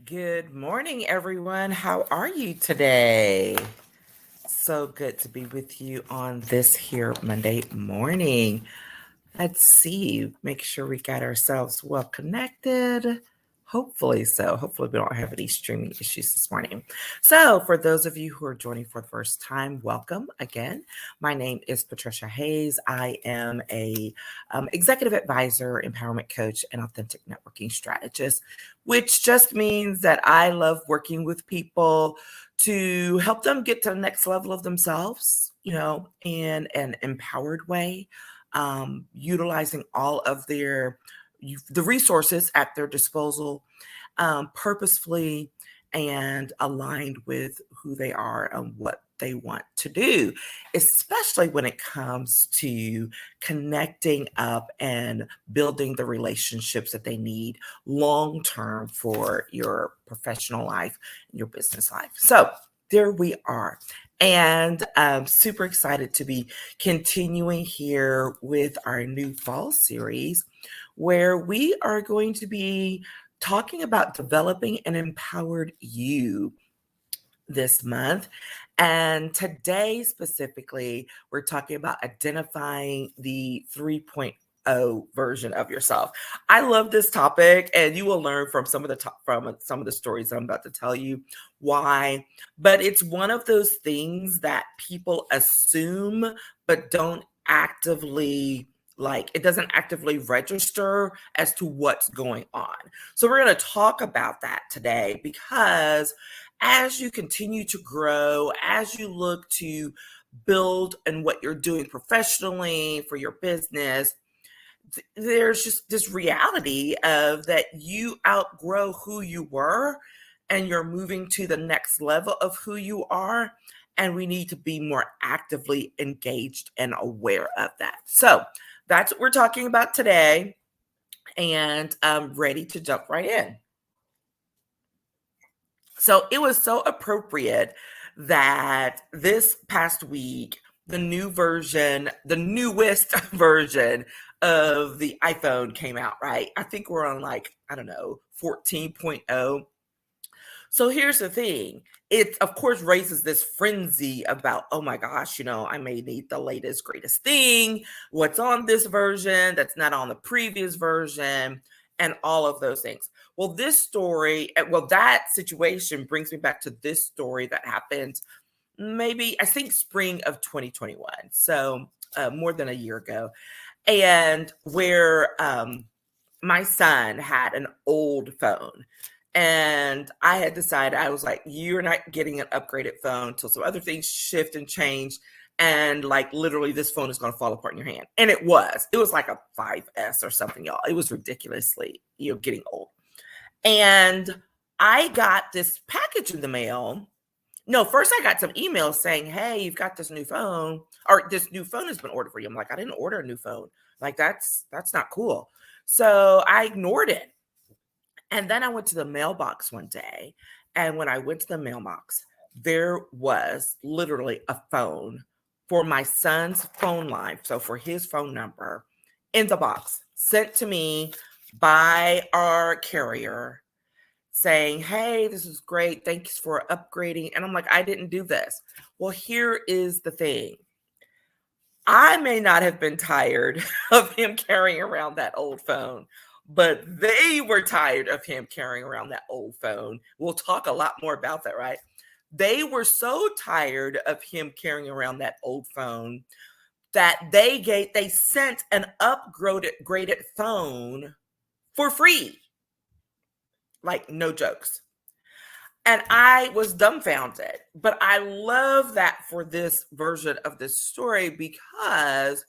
Good morning, everyone. How are you today? So good to be with you on this here Monday morning. Let's see, make sure we got ourselves well connected. Hopefully so. Hopefully we don't have any streaming issues this morning. So, for those of you who are joining for the first time, welcome again. My name is Patricia Hayes. I am a executive advisor, empowerment coach, and authentic networking strategist, which just means that I love working with people to help them get to the next level of themselves, in an empowered way, utilizing all of the resources at their disposal, purposefully and aligned with who they are and what they want to do, especially when it comes to connecting up and building the relationships that they need long term for your professional life and your business life. So there we are. And I'm super excited to be continuing here with our new fall series where we are going to be talking about developing an empowered you this month. And today, specifically, we're talking about identifying the 3.0 version of yourself. I love this topic, and you will learn from some of the stories I'm about to tell you why. But it's one of those things that people assume but don't actively like. It doesn't actively register as to what's going on. So we're going to talk about that today because as you continue to grow, as you look to build and what you're doing professionally for your business, there's just this reality of that you outgrow who you were and you're moving to the next level of who you are. And we need to be more actively engaged and aware of that. So that's what we're talking about today. And I'm ready to jump right in. So it was so appropriate that this past week, the newest version of the iPhone came out, right? I think we're on like, I don't know, 14.0. So here's the thing. It, of course, raises this frenzy about, oh my gosh, I may need the latest, greatest thing. What's on this version that's not on the previous version, and all of those things. Well, that situation brings me back to this story that happened maybe, I think, spring of 2021. So more than a year ago. And where my son had an old phone. And I had decided, I was like, you're not getting an upgraded phone until some other things shift and change. And like literally, this phone is going to fall apart in your hand. And it was. It was like a 5S or something, y'all. It was ridiculously, getting old. And I got this package in the mail. No, first I got some emails saying, hey, you've got this new phone, or this new phone has been ordered for you. I'm like, I didn't order a new phone. Like, that's not cool. So I ignored it. And then I went to the mailbox one day. And when I went to the mailbox, there was literally a phone for my son's phone line. So for his phone number in the box sent to me by our carrier saying, hey, this is great. Thanks for upgrading. And I'm like, I didn't do this. Well, here is the thing. I may not have been tired of him carrying around that old phone, but they were tired of him carrying around that old phone. We'll talk a lot more about that, right? They were so tired of him carrying around that old phone that they sent an upgraded phone for free. Like, no jokes. And I was dumbfounded. But I love that for this version of this story because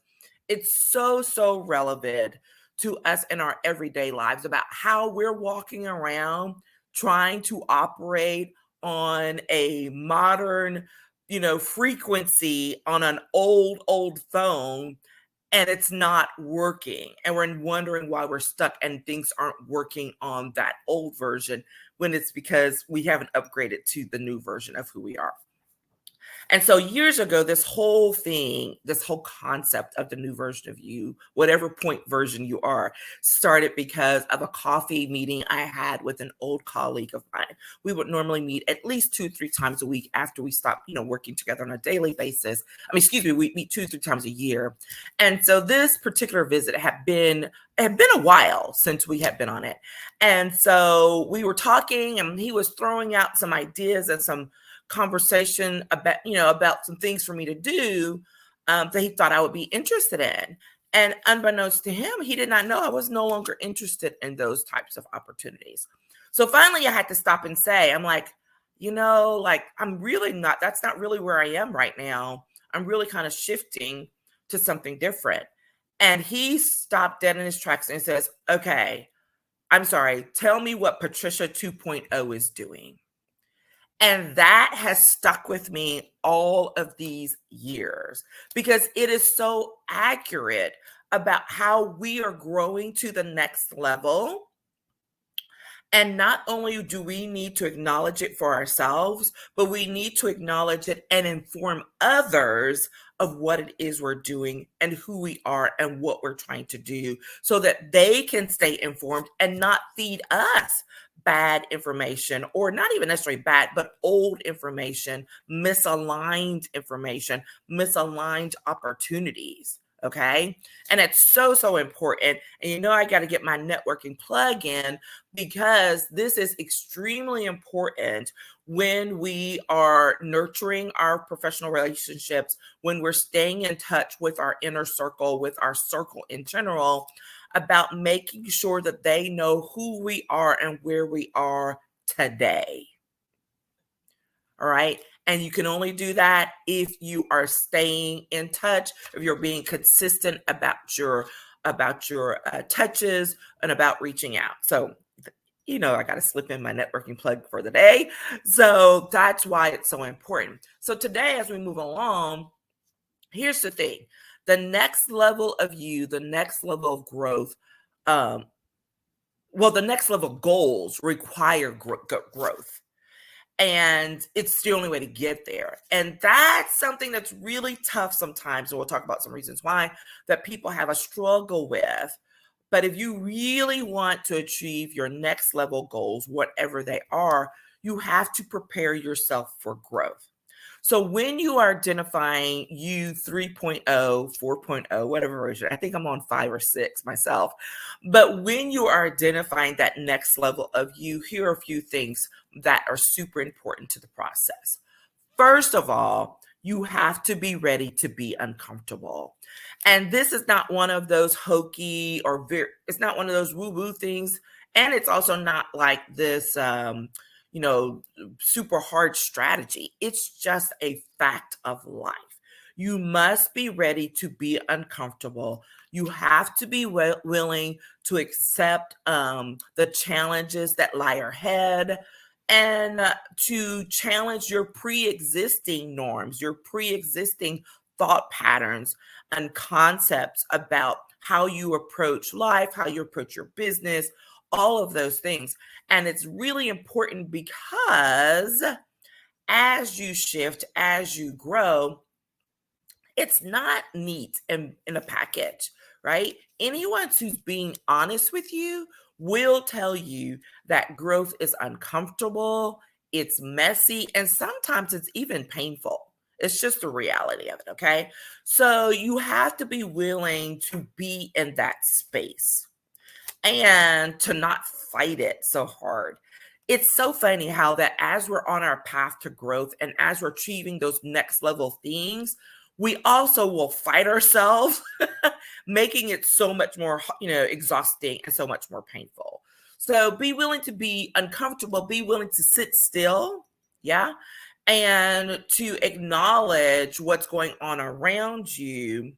it's so relevant to us in our everyday lives about how we're walking around trying to operate on a modern, frequency on an old phone, and it's not working. And we're wondering why we're stuck and things aren't working on that old version when it's because we haven't upgraded to the new version of who we are. And so years ago, this whole thing, this whole concept of the new version of you, whatever point version you are, started because of a coffee meeting I had with an old colleague of mine. We would normally meet at least 2 or 3 times a week after we stopped, working together on a daily basis. We meet 2 or 3 times a year. And so this particular visit had been a while since we had been on it. And so we were talking and he was throwing out some ideas and some conversation about some things for me to do that he thought I would be interested in. And unbeknownst to him, he did not know I was no longer interested in those types of opportunities. So finally, I had to stop and say, I'm like, I'm really not, that's not really where I am right now. I'm really kind of shifting to something different. And he stopped dead in his tracks and says, okay, I'm sorry, tell me what Patricia 2.0 is doing. And that has stuck with me all of these years because it is so accurate about how we are growing to the next level. And not only do we need to acknowledge it for ourselves, but we need to acknowledge it and inform others of what it is we're doing and who we are and what we're trying to do so that they can stay informed and not feed us bad information, or not even necessarily bad, but old information, misaligned information, misaligned opportunities. Okay. And it's so, so important. And I got to get my networking plug in because this is extremely important when we are nurturing our professional relationships, when we're staying in touch with our inner circle, with our circle in general, about making sure that they know who we are and where we are today. All right. And you can only do that if you are staying in touch, if you're being consistent about your touches and about reaching out. So, I got to slip in my networking plug for the day. So that's why it's so important. So today, as we move along, here's the thing. The next level of you, the next level of growth, the next level goals require growth. And it's the only way to get there. And that's something that's really tough sometimes. And we'll talk about some reasons why that people have a struggle with. But if you really want to achieve your next level goals, whatever they are, you have to prepare yourself for growth. So when you are identifying you 3.0, 4.0, whatever version, I think I'm on 5 or 6 myself. But when you are identifying that next level of you, here are a few things that are super important to the process. First of all, you have to be ready to be uncomfortable. And this is not one of those hokey or it's not one of those woo-woo things. And it's also not like this, super hard strategy. It's just a fact of life. You must be ready to be uncomfortable. You have to be willing to accept the challenges that lie ahead and to challenge your pre-existing norms, your pre-existing thought patterns and concepts about how you approach life, how you approach your business, all of those things. And it's really important because as you shift, as you grow, it's not neat in a package, right? Anyone who's being honest with you will tell you that growth is uncomfortable, it's messy, and sometimes it's even painful. It's just the reality of it, okay? So you have to be willing to be in that space and to not fight it so hard. It's so funny how that as we're on our path to growth and as we're achieving those next level things, we also will fight ourselves, making it so much more, exhausting and so much more painful. So be willing to be uncomfortable, be willing to sit still, yeah, and to acknowledge what's going on around you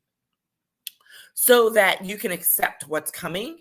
so that you can accept what's coming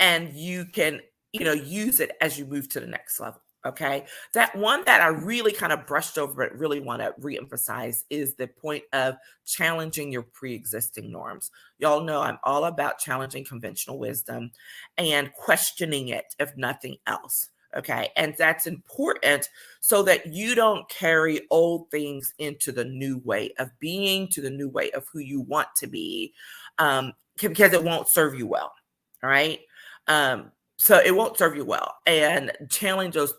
and you can, use it as you move to the next level. Okay. That one that I really kind of brushed over, but really want to reemphasize is the point of challenging your pre-existing norms. Y'all know I'm all about challenging conventional wisdom and questioning it, if nothing else. Okay. And that's important so that you don't carry old things into the new way of being, to the new way of who you want to be, because it won't serve you well. All right. So it won't serve you well. And challenging those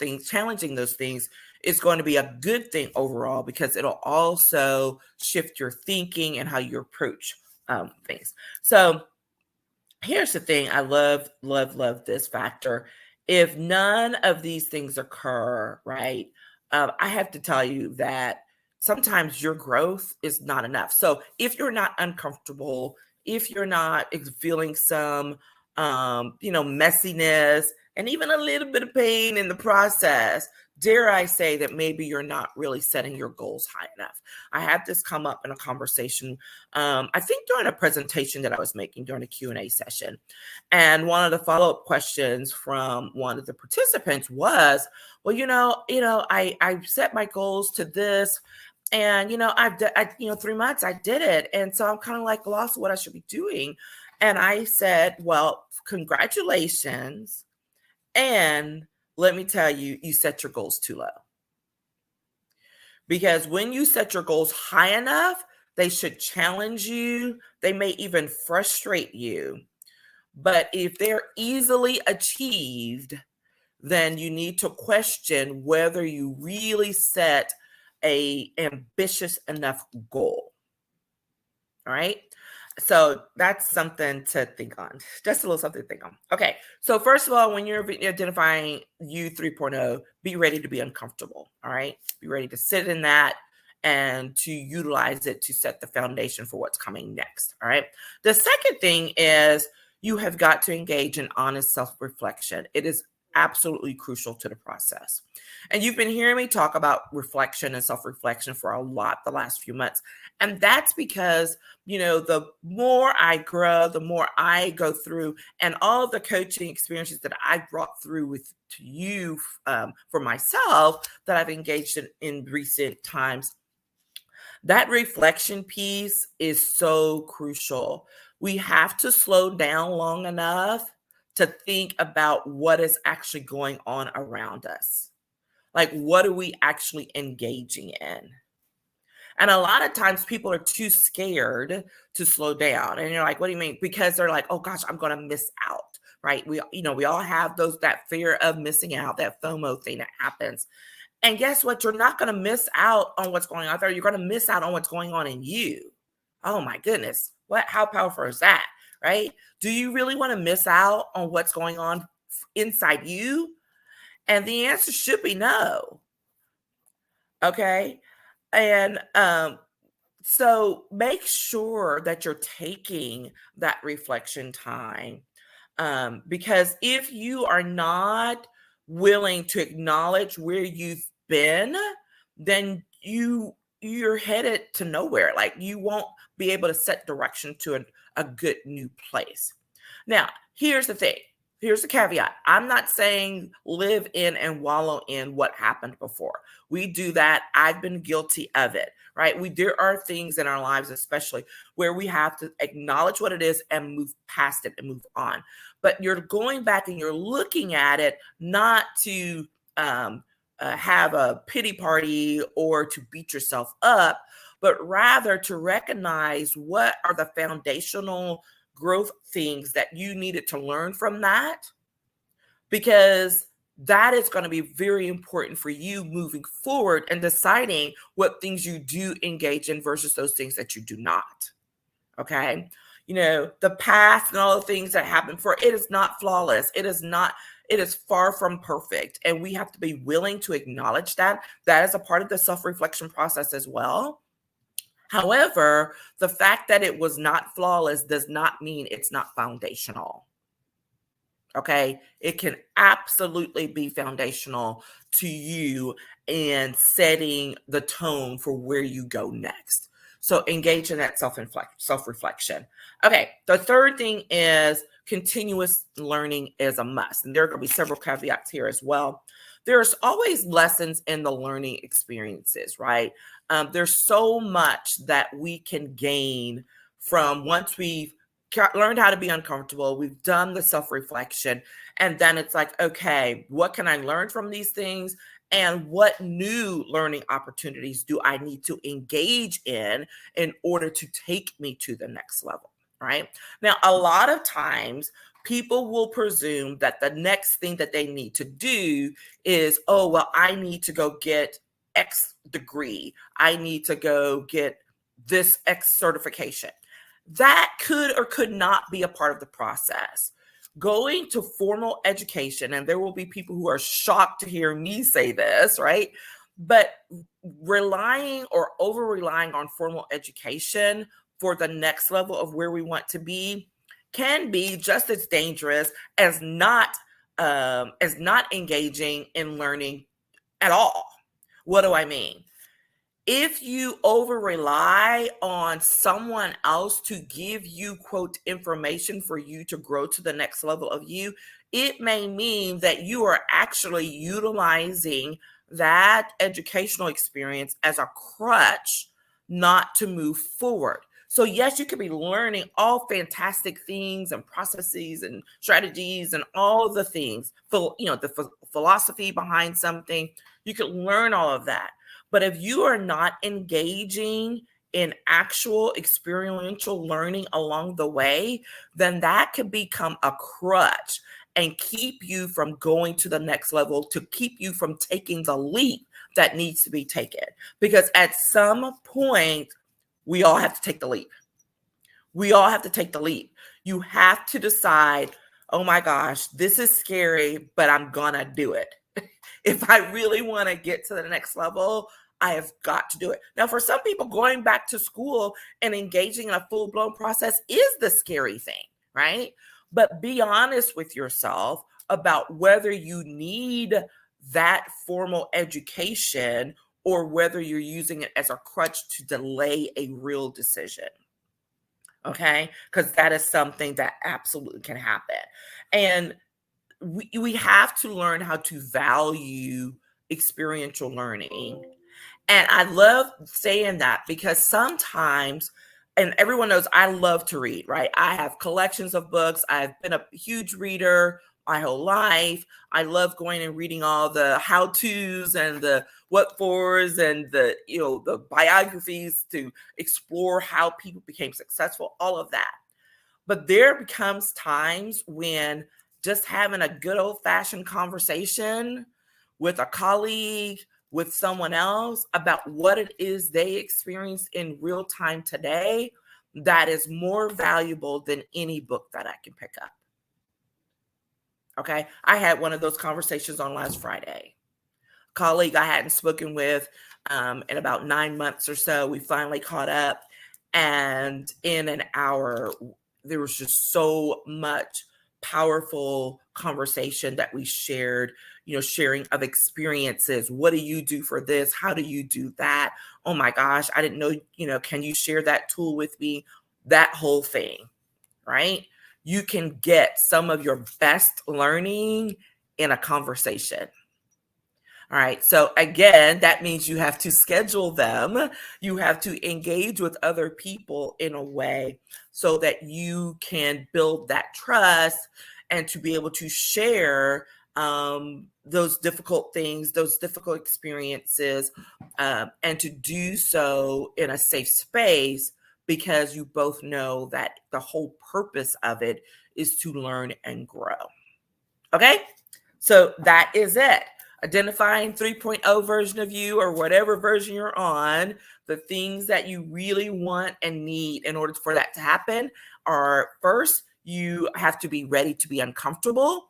things is going to be a good thing overall because it'll also shift your thinking and how you approach things. So here's the thing. I love this factor. If none of these things occur, right, I have to tell you that sometimes your growth is not enough. So if you're not uncomfortable, if you're not feeling some, messiness and even a little bit of pain in the process, dare I say that maybe you're not really setting your goals high enough. I had this come up in a conversation, I think during a presentation that I was making during a Q&A session. And one of the follow-up questions from one of the participants was, well, I set my goals to this, and I 3 months I did it, and so I'm kind of like lost what I should be doing. And I said, well, congratulations. And let me tell you, you set your goals too low. Because when you set your goals high enough, they should challenge you. They may even frustrate you. But if they're easily achieved, then you need to question whether you really set a ambitious enough goal. All right. So that's something to think on. Just a little something to think on. Okay. So first of all, when you're identifying you 3.0, be ready to be uncomfortable. All right. Be ready to sit in that and to utilize it to set the foundation for what's coming next. All right. The second thing is you have got to engage in honest self-reflection. It is absolutely crucial to the process. And you've been hearing me talk about reflection and self-reflection for a lot the last few months. And that's because, the more I grow, the more I go through, and all of the coaching experiences that I brought through to you for myself that I've engaged in recent times, that reflection piece is so crucial. We have to slow down long enough to think about what is actually going on around us. Like, what are we actually engaging in? And a lot of times people are too scared to slow down. And you're like, what do you mean? Because they're like, oh gosh, I'm going to miss out, right? We all have that fear of missing out, that FOMO thing that happens. And guess what? You're not going to miss out on what's going on there. You're going to miss out on what's going on in you. Oh my goodness. How powerful is that, right? Do you really want to miss out on what's going on inside you? And the answer should be no. Okay. And so make sure that you're taking that reflection time. Because if you are not willing to acknowledge where you've been, then you're headed to nowhere. Like, you won't be able to set direction to a good new place. Now, here's the thing. Here's the caveat. I'm not saying live in and wallow in what happened before. We do that. I've been guilty of it, right? There are things in our lives, especially, where we have to acknowledge what it is and move past it and move on. But you're going back and you're looking at it not to have a pity party or to beat yourself up, but rather to recognize what are the foundational growth things that you needed to learn from that, because that is going to be very important for you moving forward and deciding what things you do engage in versus those things that you do not. Okay. The past and all the things that happened it is not flawless. It is far from perfect. And we have to be willing to acknowledge that. That is a part of the self-reflection process as well. However, the fact that it was not flawless does not mean it's not foundational. Okay. It can absolutely be foundational to you and setting the tone for where you go next. So engage in that self-reflection. Okay. The third thing is continuous learning is a must. And there are going to be several caveats here as well. There's always lessons in the learning experiences, right? There's so much that we can gain from once we've learned how to be uncomfortable. We've done the self-reflection. And then it's like, okay, what can I learn from these things? And what new learning opportunities do I need to engage in order to take me to the next level? Right now, a lot of times people will presume that the next thing that they need to do is, oh, well, I need to go get X degree. I need to go get this X certification. That could or could not be a part of the process. Going to formal education, and there will be people who are shocked to hear me say this, right? But relying or over relying on formal education for the next level of where we want to be can be just as dangerous as not engaging in learning at all. What do I mean? If you over rely on someone else to give you, quote, information for you to grow to the next level of you, it may mean that you are actually utilizing that educational experience as a crutch not to move forward. So yes, you could be learning all fantastic things and processes and strategies and all of the things, the philosophy behind something. You could learn all of that. But if you are not engaging in actual experiential learning along the way, then that can become a crutch and keep you from going to the next level, to keep you from taking the leap that needs to be taken. Because at some point, we all have to take the leap. We all have to take the leap. You have to decide, oh my gosh, this is scary, but I'm gonna do it. If I really want to get to the next level, I have got to do it. Now, for some people, going back to school and engaging in a full-blown process is the scary thing, right? But be honest with yourself about whether you need that formal education or whether you're using it as a crutch to delay a real decision. Okay? Because that is something that absolutely can happen. And we have to learn how to value experiential learning. And I love saying that because sometimes, and everyone knows I love to read, right? I have collections of books. I've been a huge reader my whole life. I love going and reading all the how-tos and the what fors and the biographies to explore how people became successful, all of that. But there becomes times when just having a good old-fashioned conversation with a colleague, with someone else about what it is they experienced in real time today, that is more valuable than any book that I can pick up. Okay. I had one of those conversations on last Friday. Colleague I hadn't spoken with in about 9 months or so. We finally caught up. And in an hour, there was just so much powerful conversation that we shared, sharing of experiences. What do you do for this? How do you do that? Oh my gosh, I didn't know, can you share that tool with me? That whole thing, right? You can get some of your best learning in a conversation. All right. So again, that means you have to schedule them. You have to engage with other people in a way so that you can build that trust and to be able to share those difficult things, those difficult experiences, and to do so in a safe space because you both know that the whole purpose of it is to learn and grow. Okay. So that is it. Identifying 3.0 version of you or whatever version you're on, the things that you really want and need in order for that to happen are, first, you have to be ready to be uncomfortable.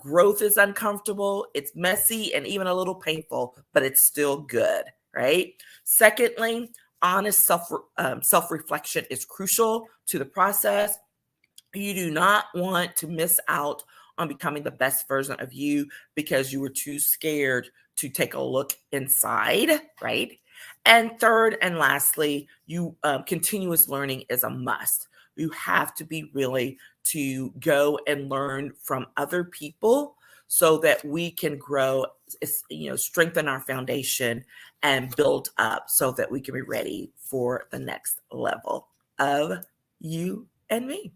Growth is uncomfortable. It's messy and even a little painful, but it's still good, right? Secondly, honest self-reflection is crucial to the process. You do not want to miss out on becoming the best version of you because you were too scared to take a look inside, right? And third and lastly, continuous learning is a must. You have to be willing to go and learn from other people so that we can grow, strengthen our foundation and build up so that we can be ready for the next level of you and me.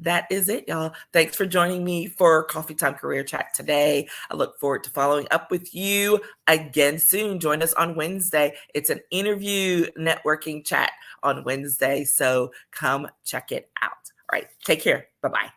that is it, y'all. Thanks for joining me for Coffee Time Career Chat today. I look forward to following up with you again soon. Join us on Wednesday. It's an interview networking chat on Wednesday, so come check it out. All right, take care. Bye-bye.